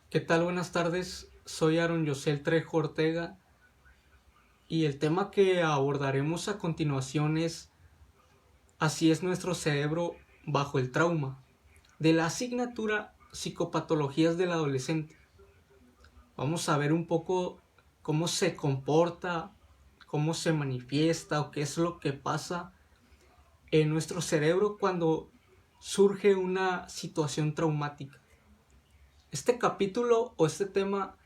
¿Qué tal? Buenas tardes, soy Aaron Yosel Trejo Ortega y el tema que abordaremos a continuación es Así es nuestro cerebro bajo el trauma, de la asignatura Psicopatologías del Adolescente. Vamos a ver un poco cómo se comporta, cómo se manifiesta o qué es lo que pasa en nuestro cerebro cuando surge una situación traumática. Este capítulo o este tema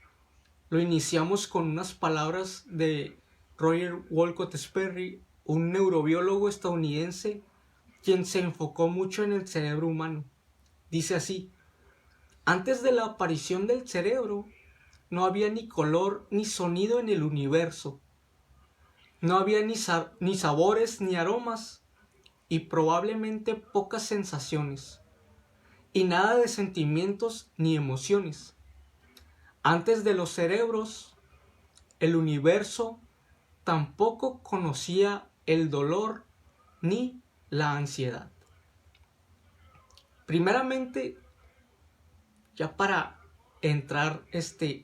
lo iniciamos con unas palabras de Roger Wolcott Sperry, un neurobiólogo estadounidense quien se enfocó mucho en el cerebro humano. Dice así: antes de la aparición del cerebro, no había ni color ni sonido en el universo. No había ni sabores ni aromas y probablemente pocas sensaciones. Y nada de sentimientos ni emociones. Antes de los cerebros, el universo tampoco conocía el dolor ni la ansiedad. Primeramente, ya para entrar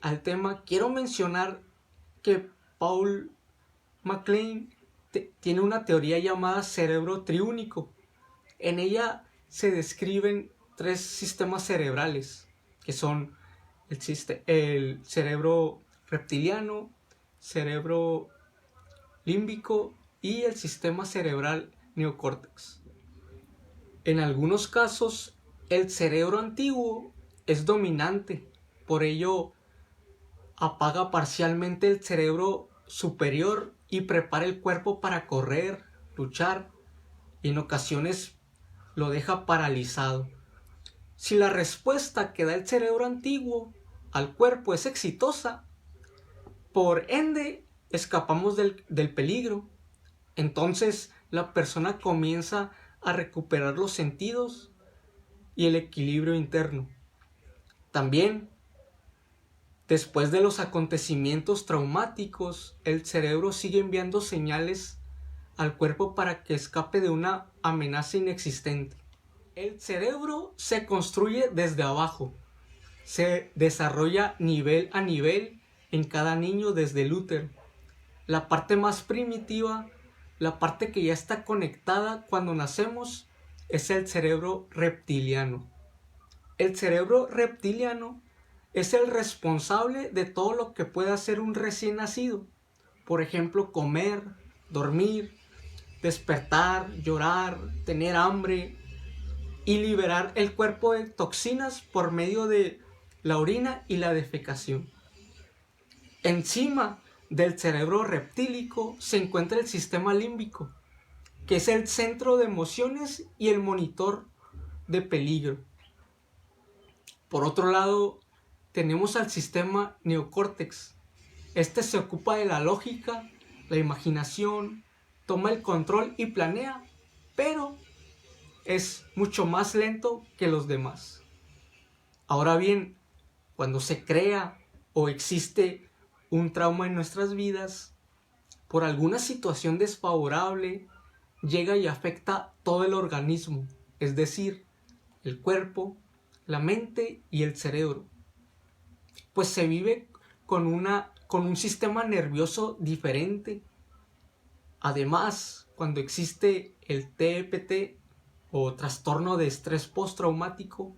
al tema, quiero mencionar que Paul MacLean tiene una teoría llamada cerebro triúnico. En ella se describen tres sistemas cerebrales, que son el cerebro reptiliano, cerebro límbico y el sistema cerebral neocórtex. En algunos casos, el cerebro antiguo es dominante, por ello apaga parcialmente el cerebro superior y prepara el cuerpo para correr, luchar, y en ocasiones lo deja paralizado. Si la respuesta que da el cerebro antiguo al cuerpo es exitosa, por ende escapamos del peligro. Entonces la persona comienza a recuperar los sentidos y el equilibrio interno. También, después de los acontecimientos traumáticos, el cerebro sigue enviando señales al cuerpo para que escape de una amenaza inexistente. El cerebro se construye desde abajo, se desarrolla nivel a nivel en cada niño desde el útero. La parte más primitiva, la parte que ya está conectada cuando nacemos, es el cerebro reptiliano. El cerebro reptiliano es el responsable de todo lo que pueda hacer un recién nacido. Por ejemplo, comer, dormir, despertar, llorar, tener hambre y liberar el cuerpo de toxinas por medio de la orina y la defecación. Encima del cerebro reptílico se encuentra el sistema límbico, que es el centro de emociones y el monitor de peligro. Por otro lado, tenemos al sistema neocórtex. Este se ocupa de la lógica, la imaginación, toma el control y planea, pero es mucho más lento que los demás. Ahora bien, cuando se crea o existe un trauma en nuestras vidas, por alguna situación desfavorable, llega y afecta todo el organismo, es decir, el cuerpo, la mente y el cerebro. Pues se vive con un sistema nervioso diferente. Además, cuando existe el TEPT o trastorno de estrés postraumático,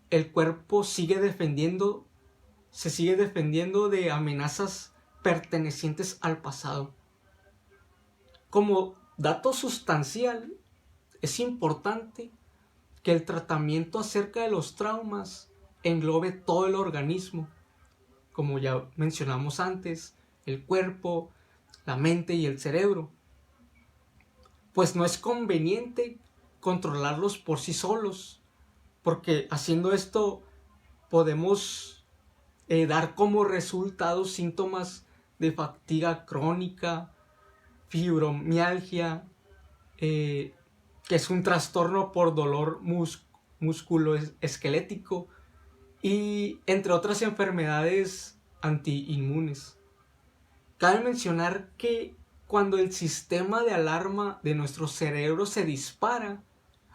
el cuerpo se sigue defendiendo de amenazas pertenecientes al pasado. Como dato sustancial, es importante que el tratamiento acerca de los traumas englobe todo el organismo, como ya mencionamos antes, el cuerpo, la mente y el cerebro, pues no es conveniente controlarlos por sí solos, porque haciendo esto podemos dar como resultado síntomas de fatiga crónica, fibromialgia, que es un trastorno por dolor musculoesquelético, y entre otras enfermedades antiinmunes. Cabe mencionar que cuando el sistema de alarma de nuestro cerebro se dispara,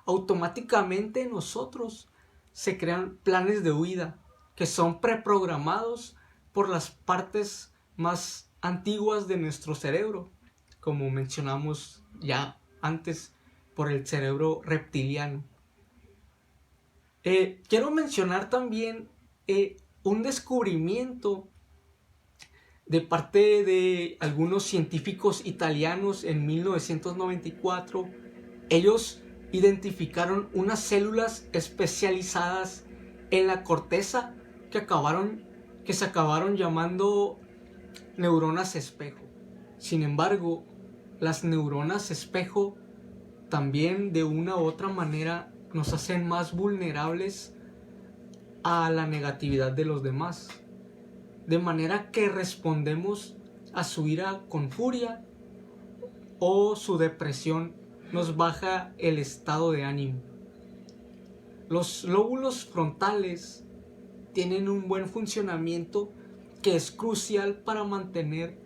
automáticamente nosotros se crean planes de huida que son preprogramados por las partes más antiguas de nuestro cerebro, como mencionamos ya antes, por el cerebro reptiliano. Quiero mencionar también un descubrimiento de parte de algunos científicos italianos en 1994. Ellos identificaron unas células especializadas en la corteza que se acabaron llamando neuronas espejo. Sin embargo, las neuronas espejo también de una u otra manera nos hacen más vulnerables a la negatividad de los demás, de manera que respondemos a su ira con furia, o su depresión nos baja el estado de ánimo. Los lóbulos frontales tienen un buen funcionamiento que es crucial para mantener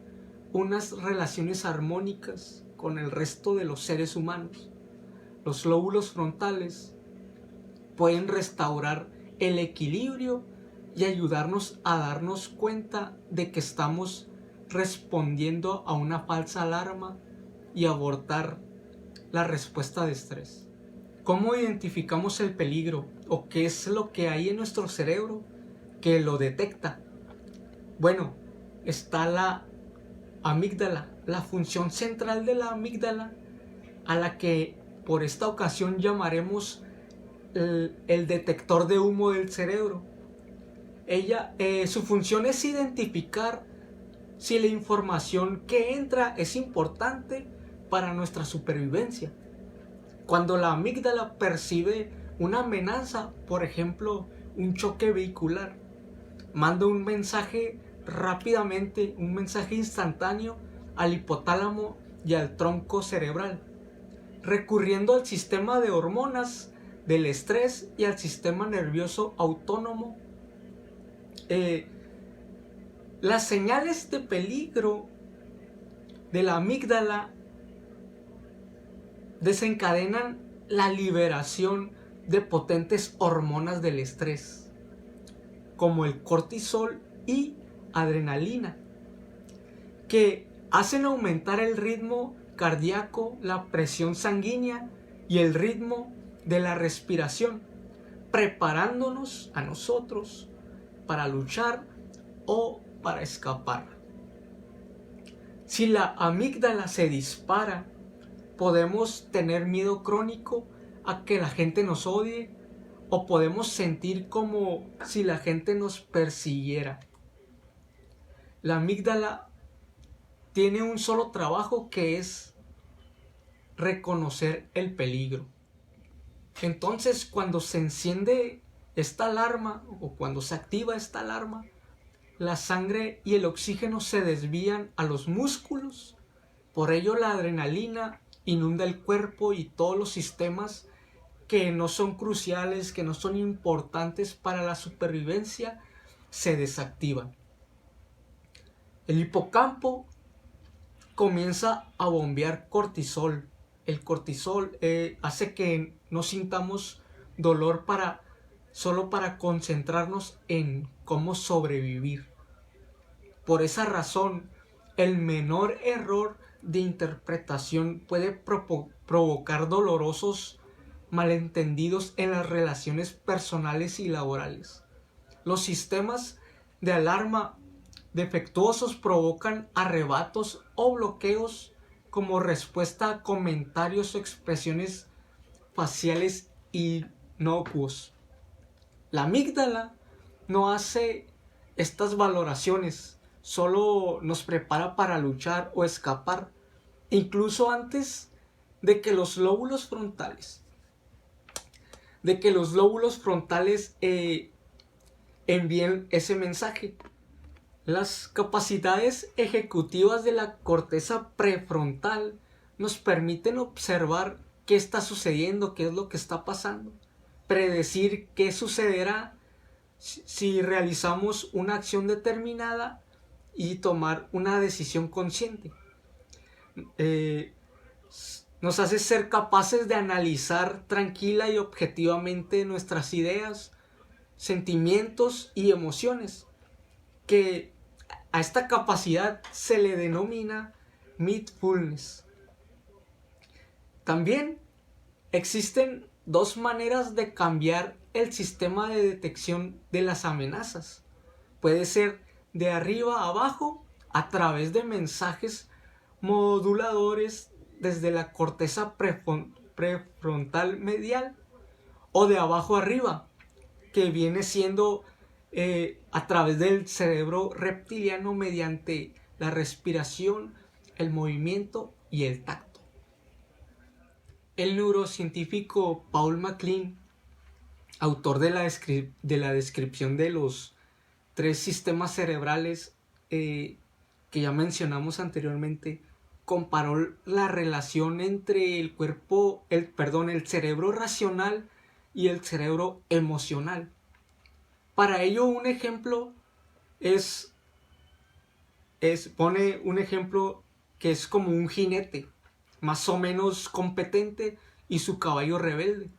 unas relaciones armónicas con el resto de los seres humanos. Los lóbulos frontales pueden restaurar el equilibrio y ayudarnos a darnos cuenta de que estamos respondiendo a una falsa alarma y abortar la respuesta de estrés. ¿Cómo identificamos el peligro o qué es lo que hay en nuestro cerebro que lo detecta? Bueno, está la amígdala, la función central de la amígdala, a la que por esta ocasión llamaremos el detector de humo del cerebro. Su función es identificar si la información que entra es importante para nuestra supervivencia. Cuando la amígdala percibe una amenaza, por ejemplo, un choque vehicular, manda un mensaje rápidamente, un mensaje instantáneo al hipotálamo y al tronco cerebral, recurriendo al sistema de hormonas del estrés y al sistema nervioso autónomo. Las señales de peligro de la amígdala desencadenan la liberación de potentes hormonas del estrés, como el cortisol y adrenalina, que hacen aumentar el ritmo cardíaco, la presión sanguínea y el ritmo de la respiración, preparándonos a nosotros para luchar o para escapar. Si la amígdala se dispara, podemos tener miedo crónico a que la gente nos odie, o podemos sentir como si la gente nos persiguiera. La amígdala tiene un solo trabajo, que es reconocer el peligro. Entonces, cuando se enciende esta alarma o cuando se activa esta alarma, la sangre y el oxígeno se desvían a los músculos. Por ello, la adrenalina inunda el cuerpo y todos los sistemas que no son cruciales, que no son importantes para la supervivencia, se desactivan. El hipocampo comienza a bombear cortisol. El cortisol hace que no sintamos dolor solo para concentrarnos en cómo sobrevivir. Por esa razón, el menor error de interpretación puede provocar dolorosos malentendidos en las relaciones personales y laborales. Los sistemas de alarma defectuosos provocan arrebatos o bloqueos como respuesta a comentarios o expresiones faciales inocuos. La amígdala no hace estas valoraciones, solo nos prepara para luchar o escapar, incluso antes de que los lóbulos frontales envíen ese mensaje. Las capacidades ejecutivas de la corteza prefrontal nos permiten observar qué está sucediendo, qué es lo que está pasando, predecir qué sucederá si realizamos una acción determinada y tomar una decisión consciente. Nos hace ser capaces de analizar tranquila y objetivamente nuestras ideas, sentimientos y emociones, que a esta capacidad se le denomina mindfulness. También existen dos maneras de cambiar el sistema de detección de las amenazas. Puede ser de arriba a abajo a través de mensajes moduladores desde la corteza prefrontal medial, o de abajo arriba, que viene siendo a través del cerebro reptiliano mediante la respiración, el movimiento y el tacto. El neurocientífico Paul MacLean, autor de la descripción de los tres sistemas cerebrales que ya mencionamos anteriormente, comparó la relación entre el cerebro racional y el cerebro emocional. Para ello, un ejemplo pone un ejemplo que es como un jinete, más o menos competente, y su caballo rebelde.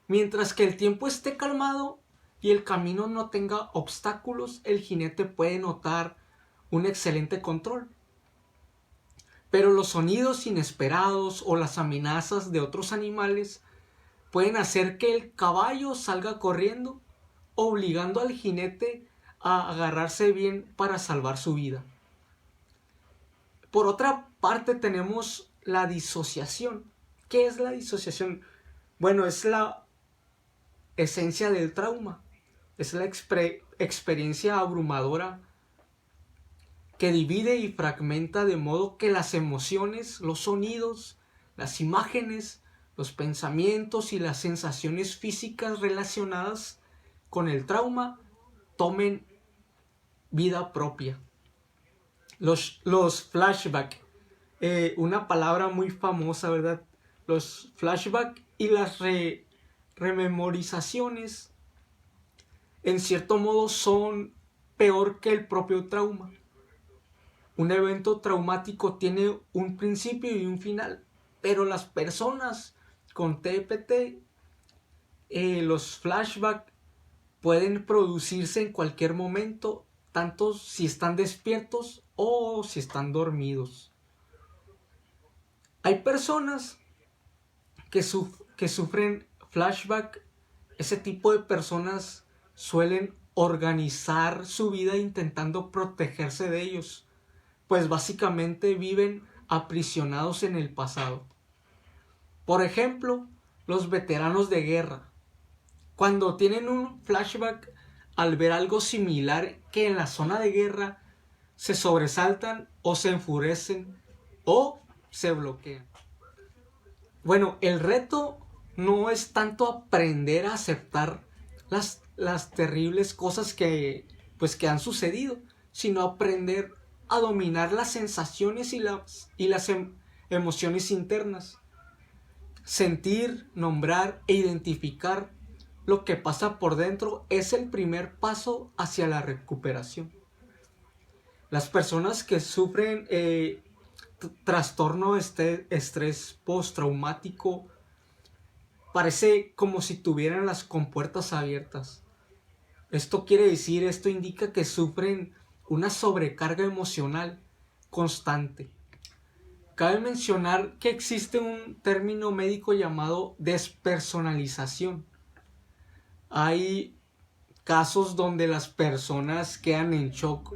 Mientras que el tiempo esté calmado y el camino no tenga obstáculos, el jinete puede notar un excelente control. Pero los sonidos inesperados o las amenazas de otros animales pueden hacer que el caballo salga corriendo, obligando al jinete a agarrarse bien para salvar su vida. Por otra parte, tenemos la disociación. ¿Qué es la disociación? Bueno, es la esencia del trauma. Es la experiencia abrumadora que divide y fragmenta de modo que las emociones, los sonidos, las imágenes, los pensamientos y las sensaciones físicas relacionadas con el trauma tomen vida propia. Los flashbacks, una palabra muy famosa, ¿verdad? Los flashbacks y las rememorizaciones, en cierto modo, son peor que el propio trauma. Un evento traumático tiene un principio y un final, pero las personas con TPT, los flashbacks pueden producirse en cualquier momento, tanto si están despiertos o si están dormidos. Hay personas que sufren flashback. Ese tipo de personas suelen organizar su vida intentando protegerse de ellos, pues básicamente viven aprisionados en el pasado. Por ejemplo, los veteranos de guerra, cuando tienen un flashback al ver algo similar que en la zona de guerra, se sobresaltan o se enfurecen o se bloquean. Bueno, el reto no es tanto aprender a aceptar las terribles cosas que han sucedido, sino aprender a dominar las sensaciones y las emociones internas. Sentir, nombrar e identificar lo que pasa por dentro es el primer paso hacia la recuperación. Las personas que sufren trastorno de estrés postraumático parece como si tuvieran las compuertas abiertas. Esto indica que sufren una sobrecarga emocional constante. Cabe mencionar que existe un término médico llamado despersonalización. Hay casos donde las personas quedan en shock,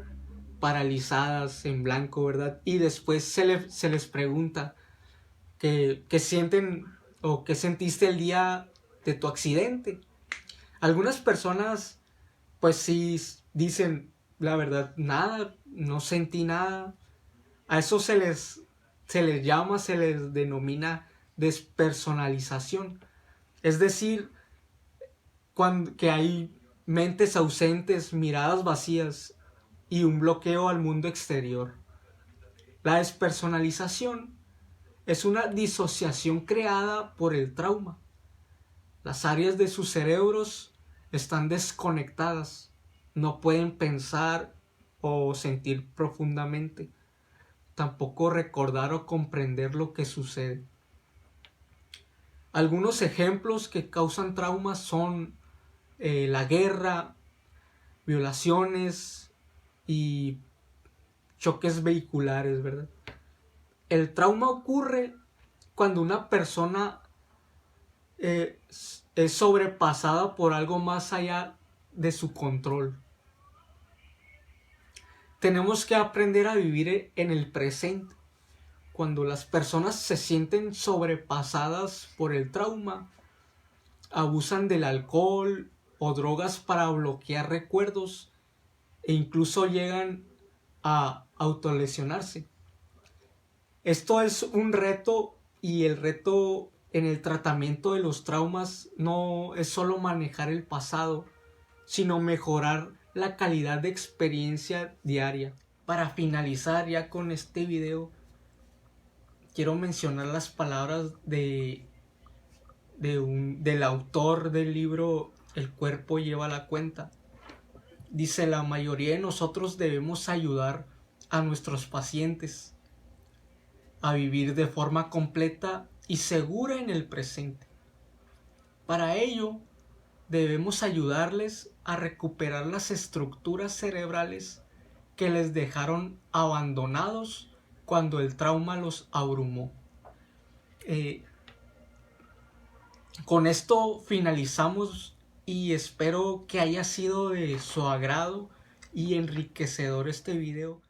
paralizadas, en blanco, ¿verdad? Y después se les pregunta qué sienten o qué sentiste el día de tu accidente. Algunas personas pues sí dicen la verdad, nada, no sentí nada. A eso se les denomina despersonalización. Es decir, que hay mentes ausentes, miradas vacías y un bloqueo al mundo exterior. La despersonalización es una disociación creada por el trauma. Las áreas de sus cerebros están desconectadas, no pueden pensar o sentir profundamente, tampoco recordar o comprender lo que sucede. Algunos ejemplos que causan traumas son la guerra, violaciones y choques vehiculares, ¿verdad? El trauma ocurre cuando una persona es sobrepasada por algo más allá de su control. Tenemos que aprender a vivir en el presente. Cuando las personas se sienten sobrepasadas por el trauma, abusan del alcohol o drogas para bloquear recuerdos e incluso llegan a autolesionarse. Esto es un reto, y el reto en el tratamiento de los traumas no es solo manejar el pasado, sino mejorar la calidad de experiencia diaria. Para finalizar ya con este video, quiero mencionar las palabras del autor del libro El cuerpo lleva la cuenta. Dice: la mayoría de nosotros debemos ayudar a nuestros pacientes a vivir de forma completa y segura en el presente. Para ello, debemos ayudarles a recuperar las estructuras cerebrales que les dejaron abandonados cuando el trauma los abrumó. Con esto finalizamos y espero que haya sido de su agrado y enriquecedor este video.